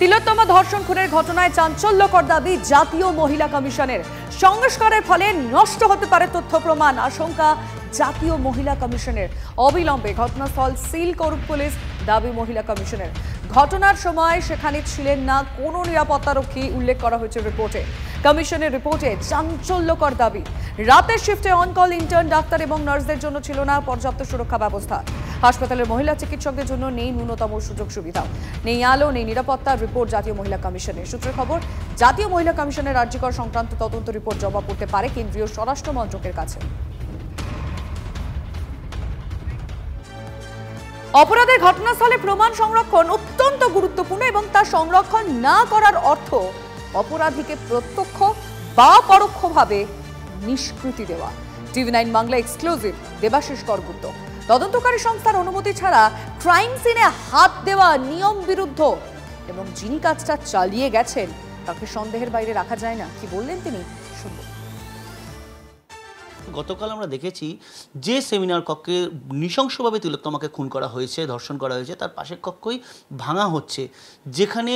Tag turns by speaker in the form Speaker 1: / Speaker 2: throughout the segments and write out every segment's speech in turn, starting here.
Speaker 1: তিলোত্তমা ধর্ষণ খুনের ঘটনায় চাঞ্চল্যকর দাবি জাতীয় মহিলা কমিশনের। সংস্কারের ফলে নষ্ট হতে পারে তথ্য প্রমাণ, আশঙ্কা জাতীয় মহিলা কমিশনের। অবিলম্বে ঘটনাস্থল সিল করুক পুলিশ, দাবি মহিলা কমিশনের। ঘটনার সময় সেখানে ছিলেন না কোনো নিরাপত্তারক্ষী, উল্লেখ করা হয়েছে রিপোর্টে। কমিশনের রিপোর্টে চাঞ্চল্যকর দাবি, রাতের শিফটে অন কল ইন্টার্ন, ডাক্তার এবং নার্সদের জন্য ছিল না পর্যাপ্ত সুরক্ষা ব্যবস্থা। হাসপাতালের মহিলা চিকিৎসকদের জন্য নেই ন্যূনতম সুযোগ সুবিধা, নেই আলো, নেই নিরাপত্তা। রিপোর্ট জাতীয় মহিলা কমিশনের। সূত্রের খবর, জাতীয় মহিলা কমিশনের আরজিকর সংক্রান্ত তদন্ত রিপোর্ট জমা পড়তে পারে কেন্দ্রীয় স্বরাষ্ট্র মন্ত্রকের কাছে। অপরাধের ঘটনাস্থলে প্রমাণ সংরক্ষণ অত্যন্ত গুরুত্বপূর্ণ এবং তা সংরক্ষণ না করার অর্থ অপরাধীকে প্রত্যক্ষ বা পরোক্ষভাবে নিষ্কৃতি দেওয়া। টিভি9 বাংলা এক্সক্লুসিভ, দেবাশিস করগুপ্ত। তদন্তকারী সংস্থার অনুমতি ছাড়া ক্রাইম সিনে হাত দেওয়া নিয়ম বিরুদ্ধ এবং যিনি কাজটা চালিয়ে গেছেন তাকে সন্দেহের বাইরে রাখা যায় না। কি বললেন তিনি, শুনুন।
Speaker 2: গতকাল আমরা দেখেছি যে সেমিনার কক্ষে নৃশংসভাবে তিলোত্তমাকে খুন করা হয়েছে, ধর্ষণ করা হয়েছে, তার পাশের কক্ষই ভাঙা হচ্ছে। যেখানে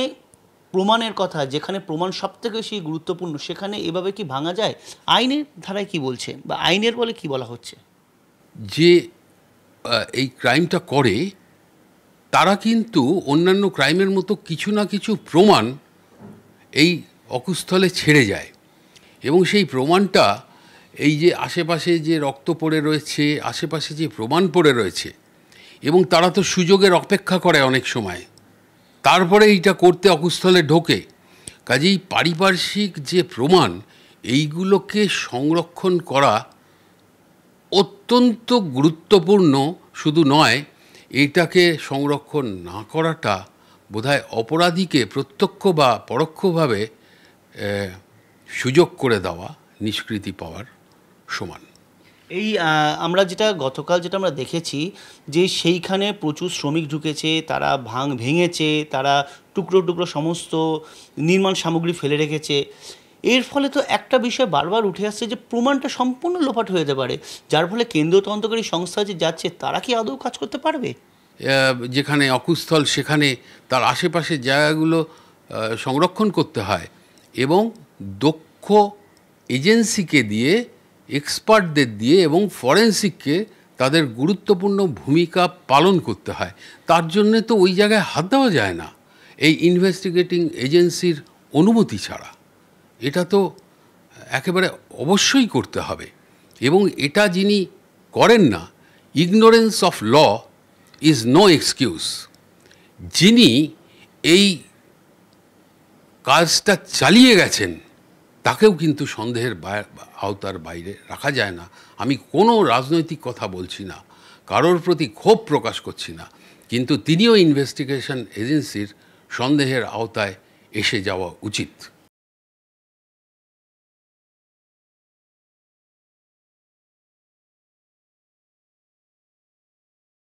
Speaker 2: প্রমাণের কথা, যেখানে প্রমাণ সবথেকে বেশি গুরুত্বপূর্ণ, সেখানে এভাবে কি ভাঙা যায়? আইনের ধারায় কি বলছে বা আইনের বলে কি বলা হচ্ছে?
Speaker 3: যে এই ক্রাইমটা করে তারা কিন্তু অন্যান্য ক্রাইমের মতো কিছু না কিছু প্রমাণ এই অকুস্থলে ছেড়ে যায় এবং সেই প্রমাণটা এই যে আশেপাশে যে রক্ত পড়ে রয়েছে, আশেপাশে যে প্রমাণ পড়ে রয়েছে, এবং তারা তো সুযোগের অপেক্ষা করে অনেক সময়, তারপরে এইটা করতে অকুস্থলে ঢোকে। কাজেই পারিপার্শ্বিক যে প্রমাণ, এইগুলোকে সংরক্ষণ করা অত্যন্ত গুরুত্বপূর্ণ। শুধু নয়, এটাকে সংরক্ষণ না করাটা বোধহয় অপরাধীকে প্রত্যক্ষ বা পরোক্ষভাবে সুযোগ করে দেওয়া, নিষ্কৃতি পাওয়ার সমান।
Speaker 2: এই আমরা গতকাল যেটা আমরা দেখেছি যে সেইখানে প্রচুর শ্রমিক ঢুকেছে, তারা ভেঙেছে, তারা টুকরো টুকরো সমস্ত নির্মাণ সামগ্রী ফেলে রেখেছে। এর ফলে তো একটা বিষয় বারবার উঠে আসছে যে প্রমাণটা সম্পূর্ণ লোপাট হয়ে যেতে পারে, যার ফলে কেন্দ্রীয় তদন্তকারী সংস্থা যে যাচ্ছে তারা কি আদৌ কাজ করতে পারবে?
Speaker 3: যেখানে অকুস্থল সেখানে তার আশেপাশের জায়গাগুলো সংরক্ষণ করতে হয় এবং দক্ষ এজেন্সিকে দিয়ে, এক্সপার্টদের দিয়ে এবং ফরেন্সিককে তাদের গুরুত্বপূর্ণ ভূমিকা পালন করতে হয়। তার জন্যে তো ওই জায়গায় হাত দেওয়া যায় না এই ইনভেস্টিগেটিং এজেন্সির অনুমতি ছাড়া। এটা তো একেবারে অবশ্যই করতে হবে এবং এটা যিনি করেন না, ignorance of law is no excuse. যিনি এই কাজটা চালিয়ে গেছেন তাকেও কিন্তু সন্দেহের আওতার বাইরে রাখা যায় না। আমি কোনো রাজনৈতিক কথা বলছি না, কারোর প্রতি ক্ষোভ প্রকাশ করছি না, কিন্তু তিনিও ইনভেস্টিগেশন এজেন্সির সন্দেহের আওতায় এসে যাওয়া উচিত।